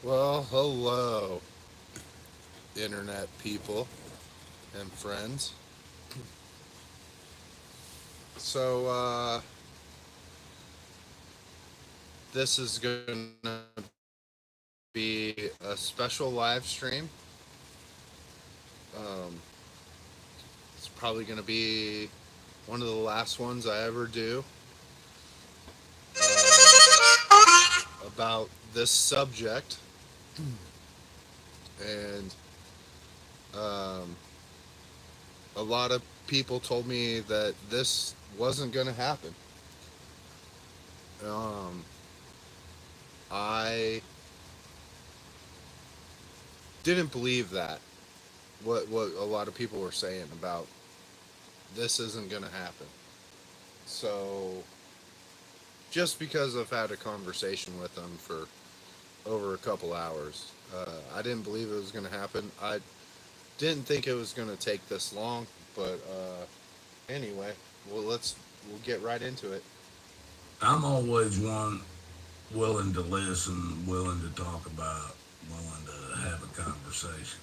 Well, hello, internet people and friends. So, this is going to be a special live stream. It's probably going to be one of the last ones I ever do about this subject. And um, a lot of people told me that this wasn't going to happen. Um, I didn't believe that. What a lot of people were saying about this isn't going to happen. So just because I've had a conversation with them for over a couple hours, I didn't believe it was going to happen. I didn't think it was going to take this long, but anyway, we'll get right into it. I'm always one willing to listen, willing to talk about, willing to have a conversation.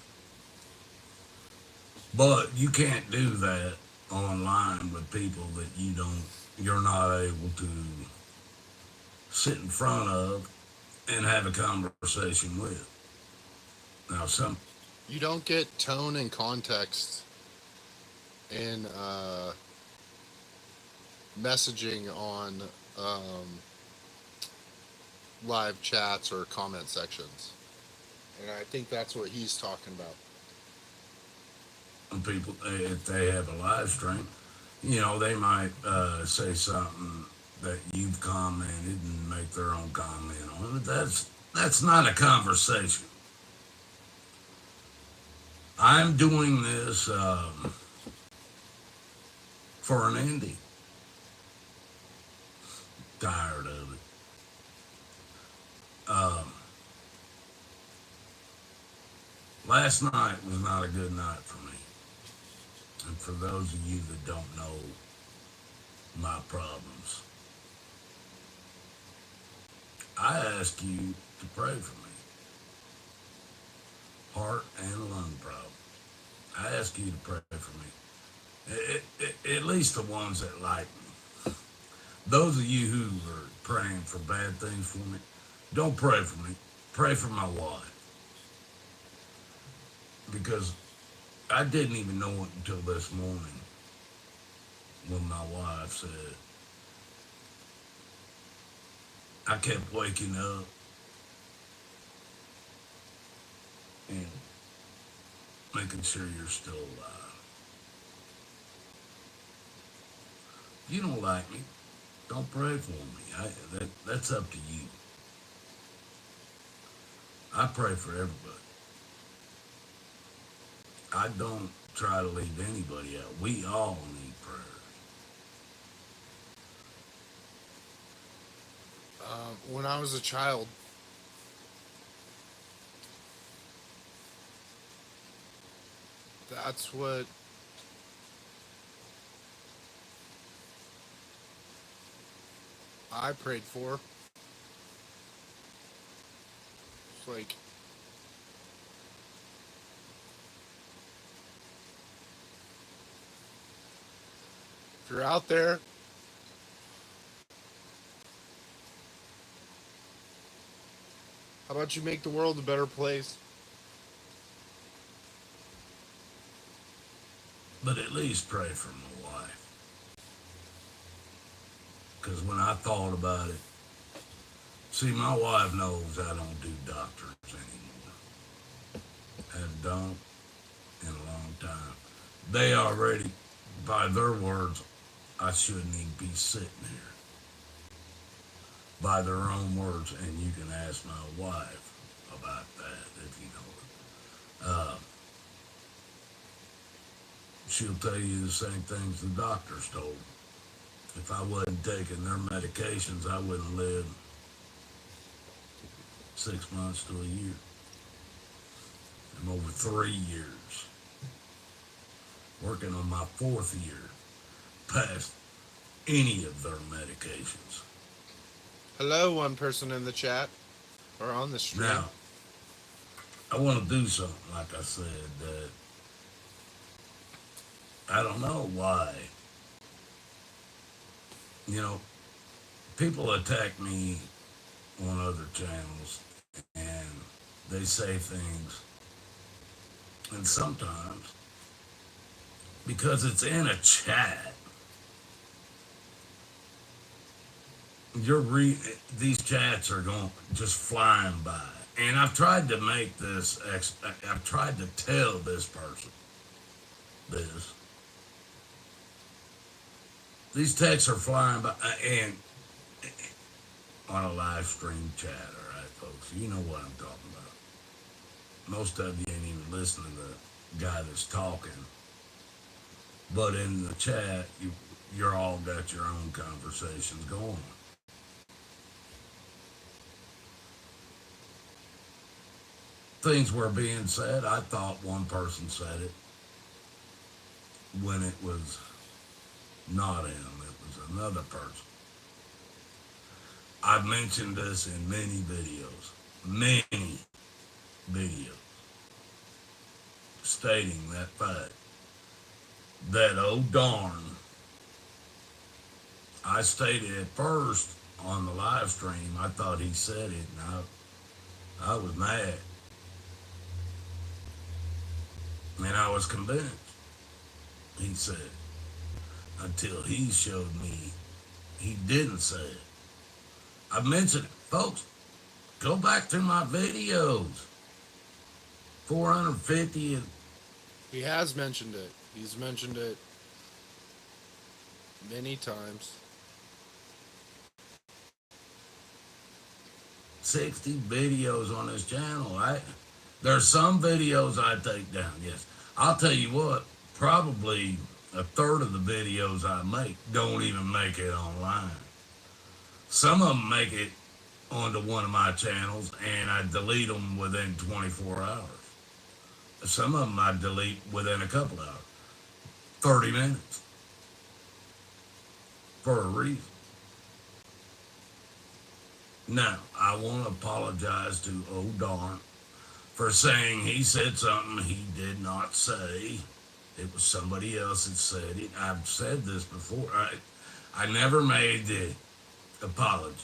But you can't do that online with people that you're not able to sit in front of and have a conversation with. Now, You don't get tone and context in messaging on um, live chats or comment sections, and I think that's what he's talking about. people, if they have a live stream, they might say something that you've commented and make their own comment on it. But that's not a conversation. I'm doing this for an indie. Tired of it. Um, Last night was not a good night for me. And for those of you that don't know my problems, I ask you to pray for me. Heart and lung problems. I ask you to pray for me. At least the ones that like me. Those of you who are praying for bad things for me, don't pray for me. Pray for my wife. Because I didn't even know it until this morning when my wife said, I kept waking up and making sure you're still alive. If you don't like me, don't pray for me. That's up to you. I pray for everybody. I don't try to leave anybody out. We all need prayers. When I was a child, that's what I prayed for. It's like, if you're out there, how about you make the world a better place? But at least pray for my wife. Because when I thought about it, see, my wife knows I don't do doctors anymore. Have done in a long time. They already, by their words, I shouldn't even be sitting here. By their own words, and you can ask my wife about that if you know it. She'll tell you the same things the doctors told her. If I wasn't taking their medications, I wouldn't live 6 months to a year. I'm over 3 years, working on my fourth year, past any of their medications. Hello, one person in the chat or on the stream. Now, I want to do something, like I said, that I don't know why. You know, people attack me on other channels and they say things, and sometimes because it's in a chat, you're these chats are going just flying by. And I've tried to make this, I've tried to tell this person this. These texts are flying by, and on a live stream chat, all right, folks, you know what I'm talking about. Most of you ain't even listening to the guy that's talking, but in the chat, you're all got your own conversations going. Things were being said. I thought one person said it when it was not him, it was another person. I've mentioned this in many videos, stating that fact. That oh darn, I stated at first on the live stream, I thought he said it, and I was mad. And I was convinced he said it until he showed me he didn't say it. I mentioned it. Folks, go back through my videos. 450 and He has mentioned it. He's mentioned it many times. 60 videos on this channel. There's some videos I take down, yes. I'll tell you what, probably a third of the videos I make don't even make it online. Some of them make it onto one of my channels and I delete them within 24 hours. Some of them I delete within a couple hours. 30 minutes. For a reason. Now, I want to apologize to Oh Darn for saying he said something he did not say. It was somebody else that said it. I've said this before. I never made the apology.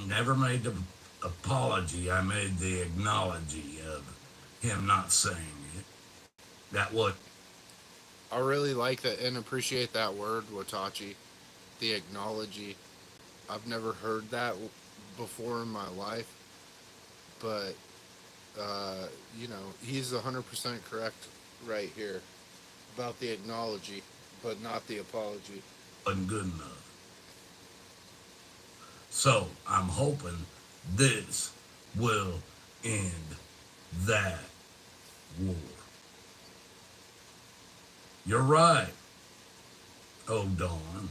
Never made the apology. I made the acknowledgement of him not saying it. That what I really like that and appreciate that word, Watachi. The acknowledge. I've never heard that before in my life, but he's 100% correct right here about the acknowledge, but not the apology. wasn't good enough. So I'm hoping this will end that war. You're right. Oh, Dawn.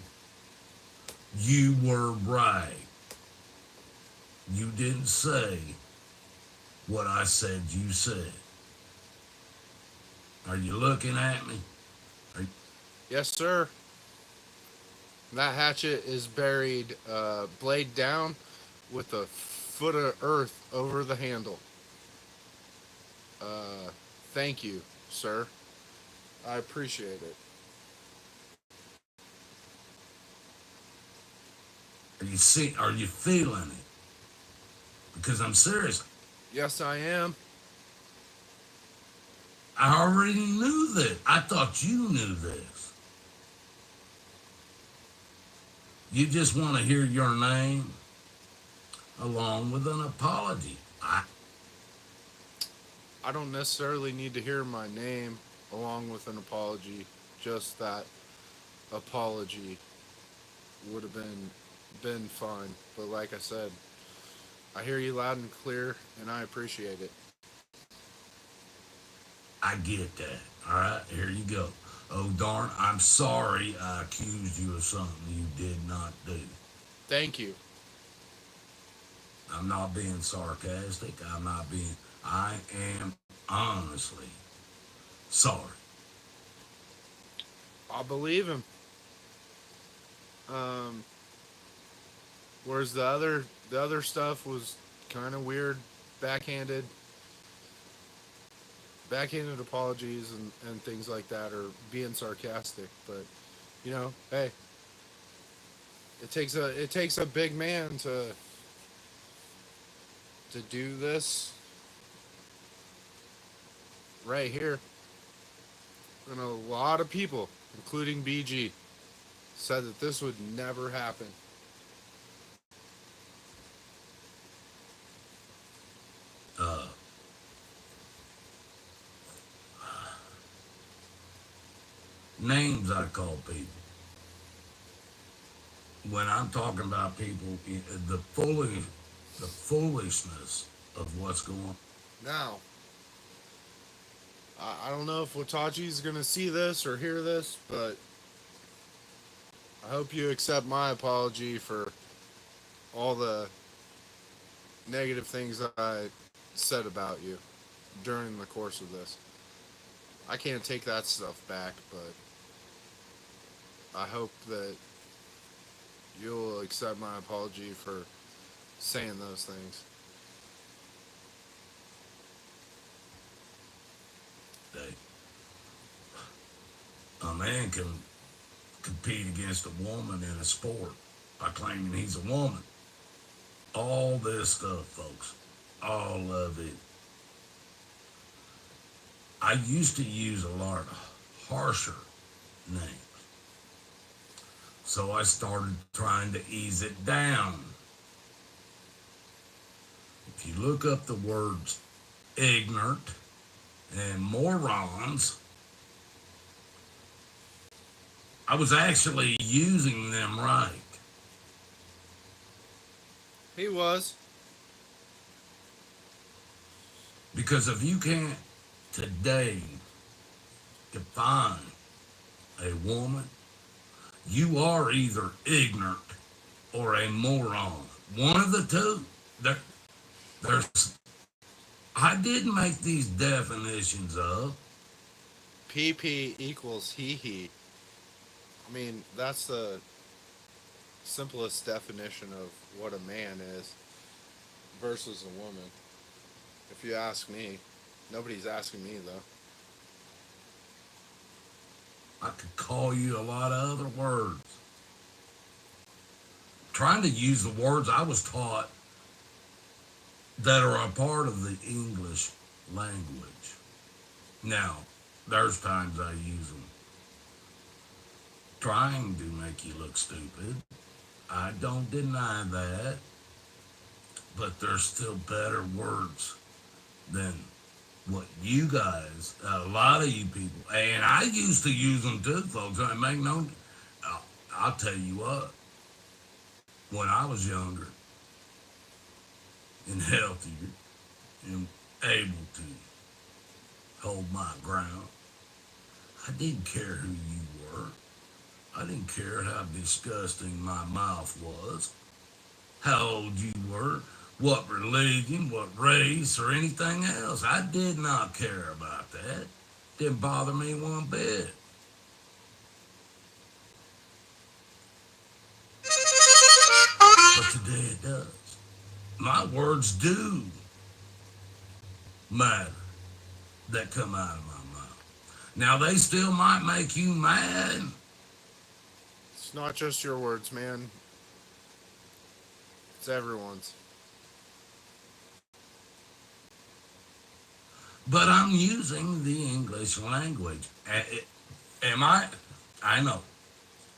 You were right. You didn't say what I said you said. Are you looking at me? Yes, sir. That hatchet is buried blade down with a foot of earth over the handle. Thank you, sir. I appreciate it. Are you feeling it? Because I'm serious. Yes, I am. I already knew that. I thought you knew this. You just want to hear your name along with an apology. I don't necessarily need to hear my name along with an apology. Just that apology would have been fine. But like I said, I hear you loud and clear, and I appreciate it. I get that. All right, here you go. Oh, darn, I'm sorry I accused you of something you did not do. Thank you. I'm not being sarcastic. I am honestly sorry. I believe him. Um, whereas the other stuff was kind of weird, backhanded. backhanded apologies and things like that, or being sarcastic. But hey, it takes a big man to do this right here. And a lot of people, including BG, said that this would never happen. Uh, names I call people. When I'm talking about people, the foolishness of what's going on. Now, I don't know if Watachi's going to see this or hear this, but I hope you accept my apology for all the negative things that I said about you during the course of this. I can't take that stuff back, but I hope that you'll accept my apology for saying those things. They, a man can compete against a woman in a sport by claiming he's a woman. All this stuff, folks, all of it. I used to use a lot harsher names, so I started trying to ease it down. If you look up the words ignorant and morons, I was actually using them right. He was. Because if you can't today define a woman, you are either ignorant or a moron. One of the two. There, there's. I didn't make these definitions up. PP equals he. I mean, that's the simplest definition of what a man is versus a woman. If you ask me, nobody's asking me though. I could call you a lot of other words. Trying to use the words I was taught that are a part of the English language. Now, there's times I use them trying to make you look stupid. I don't deny that, but there's still better words than what you guys, a lot of you people, and I used to use them too, folks. I make no, I'll tell you what, when I was younger and healthier and able to hold my ground, I didn't care who you were. I didn't care how disgusting my mouth was, how old you were, what religion, what race, or anything else. I did not care about that. Didn't bother me one bit. But today it does. My words do matter that come out of my mouth. Now, they still might make you mad. It's not just your words, man. It's everyone's. But I'm using the English language. Am I? I know.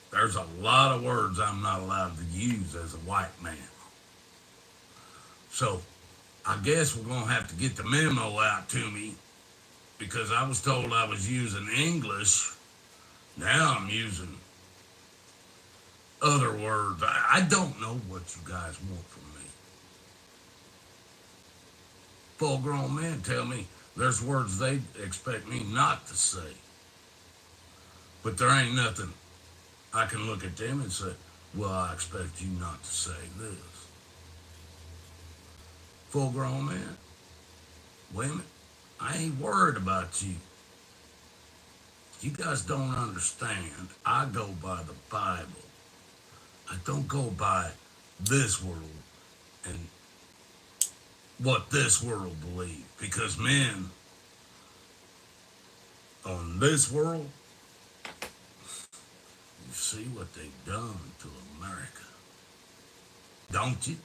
There's a lot of words I'm not allowed to use as a white man. So I guess we're going to have to get the memo out to me because I was told I was using English. Now I'm using other words. I don't know what you guys want from me. Full grown men tell me there's words they expect me not to say. But there ain't nothing I can look at them and say, well, I expect you not to say this. Full grown man, women, I ain't worried about you. You guys don't understand. I go by the Bible. I don't go by this world and what this world believes. Because men, on this world, you see what they've done to America, don't you?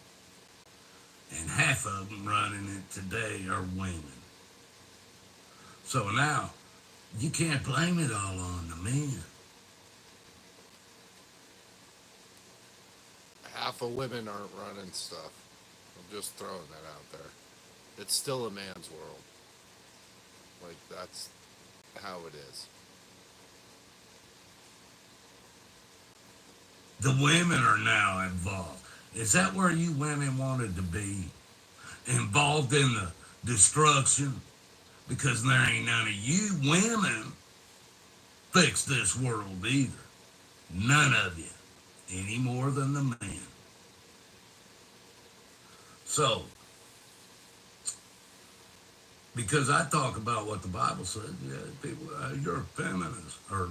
And half of them running it today are women. So now, you can't blame it all on the men. Half of women aren't running stuff. I'm just throwing that out there. It's still a man's world. Like, that's how it is. The women are now involved. Is that where you women wanted to be? Involved in the destruction? Because there ain't none of you women fix this world either. None of you. Any more than the men. So, because I talk about what the Bible says, yeah, people, you're a feminist, or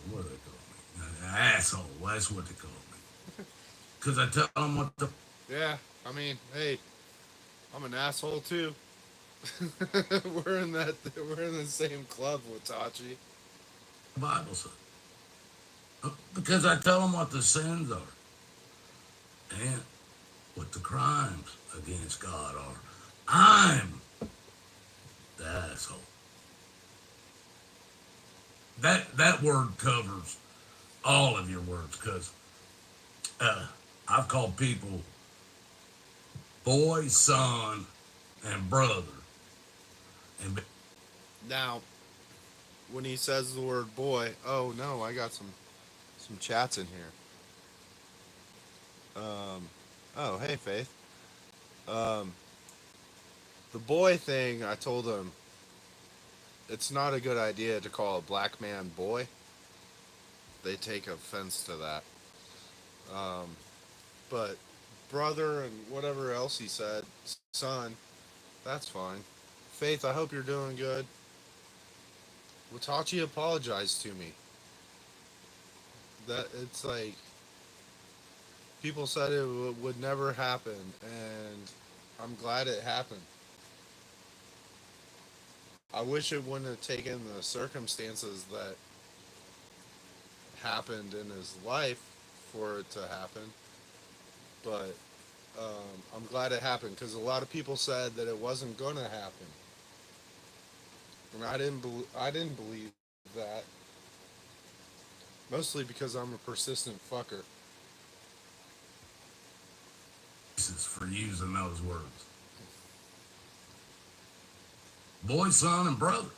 what do they call me? Asshole, that's what they call me. Because I tell them what the Yeah, I mean, hey, I'm an asshole too. We're in the same club with Tachi. Bible says. Because I tell them what the sins are and what the crimes against God are. I'm the asshole. That word covers all of your words because I've called people boy, son, and brother. And Now, when he says the word boy, oh no, I got some chats in here. Oh, hey Faith. Um, the boy thing, I told him it's not a good idea to call a black man boy. They take offense to that. Um, but brother and whatever else he said, son, that's fine. Faith, I hope you're doing good. Watachi apologized to me. That it's like people said it would never happen, and I'm glad it happened. I wish it wouldn't have taken the circumstances that happened in his life for it to happen, but I'm glad it happened because a lot of people said that it wasn't gonna happen, and I didn't believe that. Mostly because I'm a persistent fucker. for using those words. Boy, son, and brother.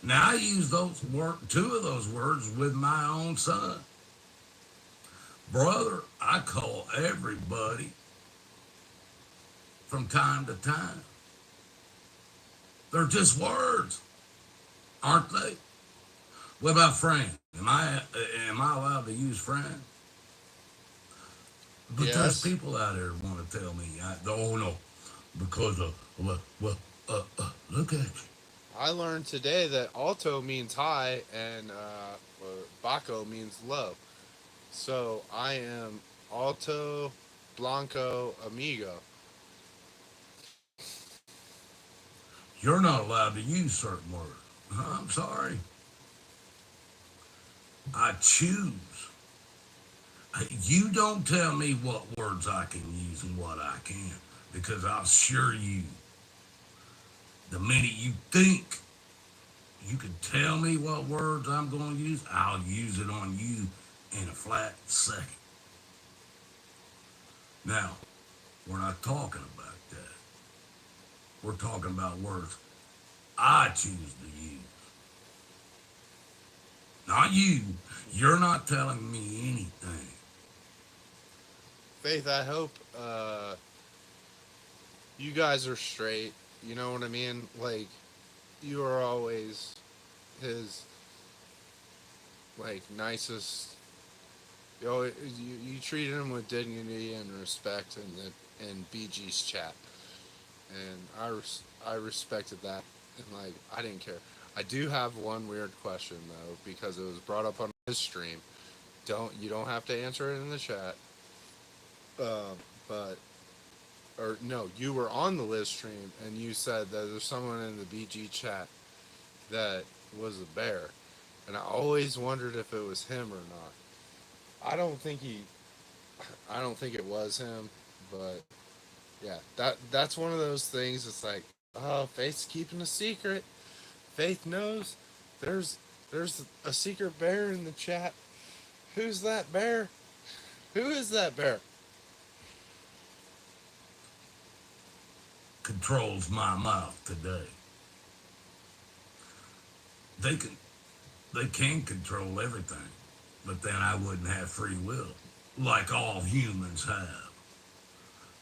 Now I use two of those words with my own son. Brother, I call everybody from time to time. They're just words, aren't they? What about friend? Am I allowed to use friend? But there's Yes, people out there who want to tell me, oh no, because look at you. I learned today that alto means high and baco means low. So I am alto blanco amigo. You're not allowed to use certain words. I'm sorry. I choose. You don't tell me what words I can use and what I can't, because I'll assure you, the minute you think you can tell me what words I'm going to use, I'll use it on you in a flat second. Now, we're not talking about that. We're talking about words I choose to use. Not you. You're not telling me anything. Faith, I hope you guys are straight. You know what I mean? Like, you are always his, like, nicest. You treated him with dignity and respect in BG's chat. And I respected that. And, like, I didn't care. I do have one weird question, though, because it was brought up on his stream. You don't have to answer it in the chat. But or no, you were on the live stream and you said that there's someone in the BG chat that was a bear. and I always wondered if it was him or not. I don't think he, I don't think it was him, but yeah, that's one of those things. It's like, oh, Faith's keeping a secret. Faith knows there's there's a secret bear in the chat. Who's that bear? Who is that bear? Controls my mouth today. They can they can control everything, but then I wouldn't have free will, like all humans have.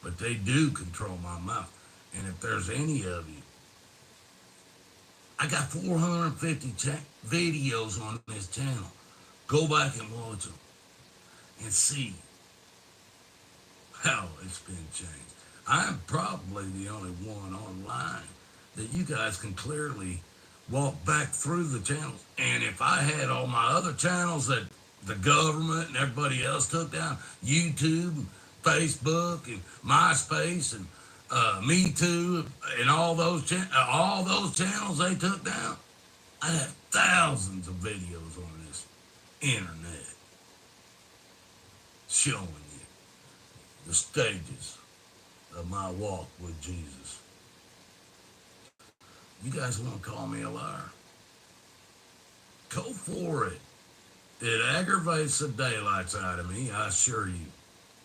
But they do control my mouth. And if there's any of you, I got 450 videos on this channel. Go back and watch them and see how it's been changed. I'm probably the only one online that you guys can clearly walk back through the channels. And if I had all my other channels that the government and everybody else took down, YouTube, and Facebook, and MySpace, and Me Too, and all those channels they took down, I'd have thousands of videos on this internet showing you the stages of my walk with Jesus. You guys want to call me a liar? Go for it. It aggravates the daylights out of me, I assure you.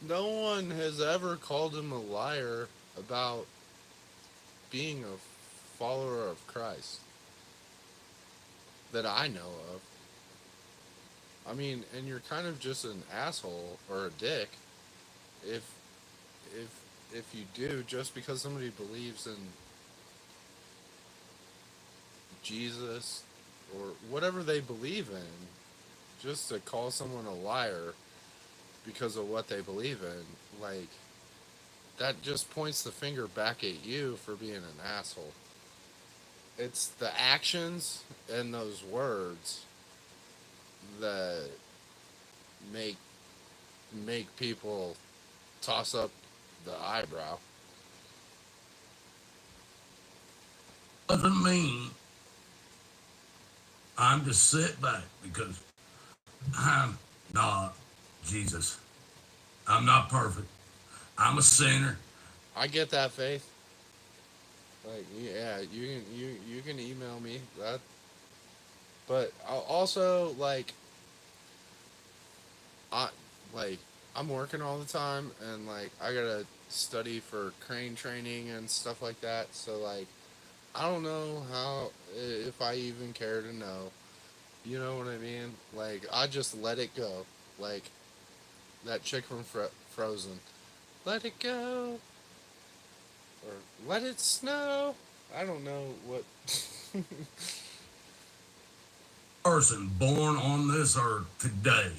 No one has ever called him a liar about being a follower of Christ that I know of. I mean, and you're kind of just an asshole or a dick if if if you do, just because somebody believes in Jesus or whatever they believe in, just to call someone a liar because of what they believe in, like, that just points the finger back at you for being an asshole. It's the actions and those words that make make people toss up the eyebrow. Doesn't mean I'm to sit back because I'm not Jesus. I'm not perfect. I'm a sinner. I get that, Faith. Like, yeah, you can email me that, but I'll also, like, I like I'm working all the time, and like I gotta study for crane training and stuff like that. So like I don't know how, if I even care to know. You know what I mean? Like, I just let it go. Like that chick from Frozen. Let it go, or let it snow. I don't know what. Person born on this earth today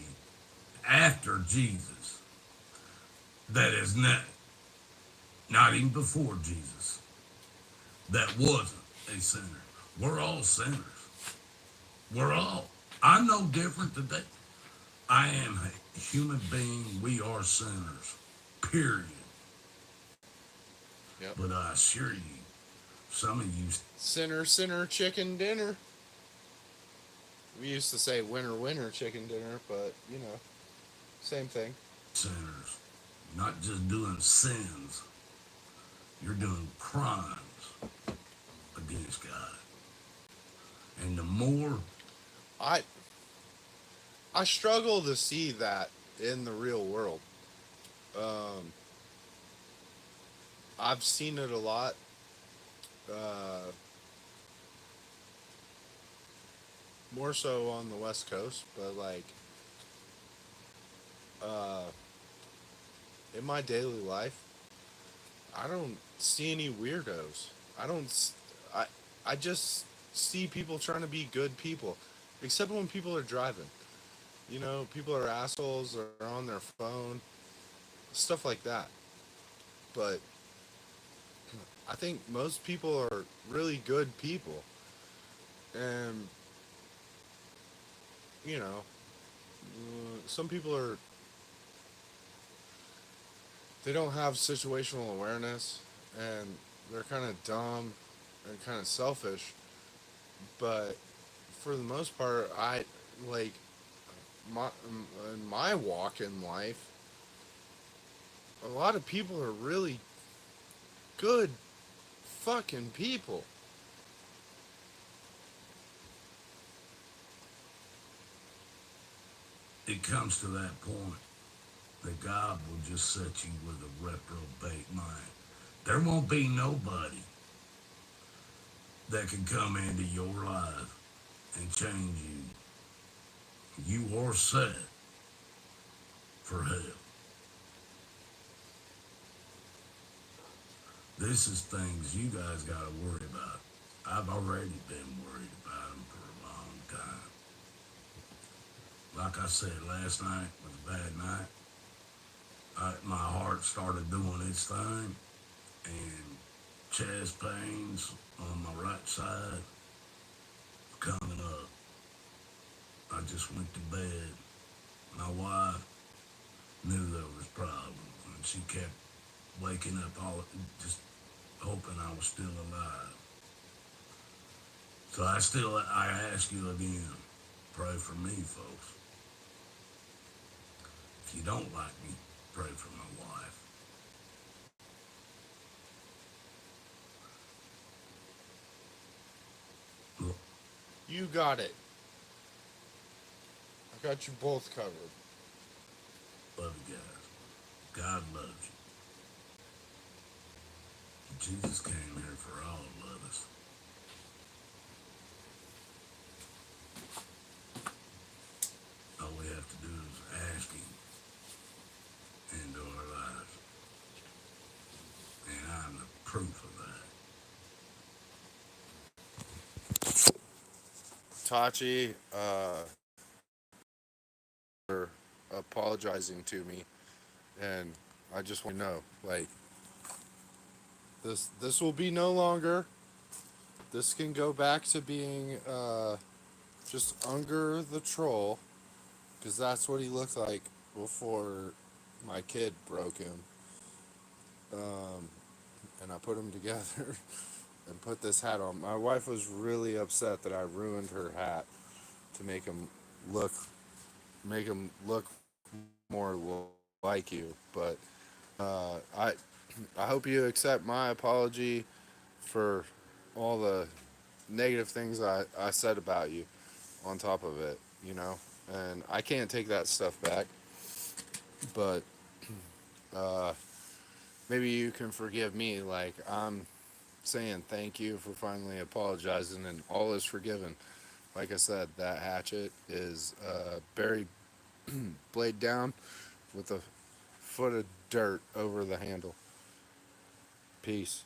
after Jesus that is not even before Jesus that wasn't a sinner. We're all sinners. We're all. I'm no different today. I am a human being. We are sinners. Period. Yep. But I assure you, some of you Sinner, sinner, chicken dinner. We used to say winner, winner, chicken dinner, but you know, same thing. sinners, not just doing sins, you're doing crimes against God. And the more I I struggle to see that in the real world. Um, I've seen it a lot. Uh, More so on the West Coast, but like uh, in my daily life, I don't see any weirdos. I don't. I I just see people trying to be good people, except when people are driving. You know, people are assholes. They're on their phone, stuff like that. But I think most people are really good people, and you know, some people are, they don't have situational awareness, and they're kind of dumb and kind of selfish. But for the most part, I like my in my walk in life. A lot of people are really good fucking people. It comes to that point that God will just set you with a reprobate mind. There won't be nobody that can come into your life and change you. You are set for hell. This is things you guys got to worry about. I've already been worried about them for a long time. Like I said, last night was a bad night. My heart started doing its thing, and chest pains on my right side coming up. I just went to bed. My wife knew there was problems, and she kept waking up all just hoping I was still alive. So I ask you again, pray for me, folks. If you don't like me, pray for my wife. Look, You got it. I got you both covered. love you guys. God loves you. Jesus came here for all of us. All we have to do is ask Him into our lives. And I'm the proof of Tachi, for apologizing to me, and I just want to know, like, this will be no longer. This can go back to being just Unger the troll, because that's what he looked like before my kid broke him. And I put them together and put this hat on. My wife was really upset that I ruined her hat to look make him look more like you. But I hope you accept my apology for all the negative things I said about you on top of it, you know. And I can't take that stuff back, but uh, maybe you can forgive me. Like, I'm saying thank you for finally apologizing, and all is forgiven. Like I said, that hatchet is buried blade down with a foot of dirt over the handle. Peace.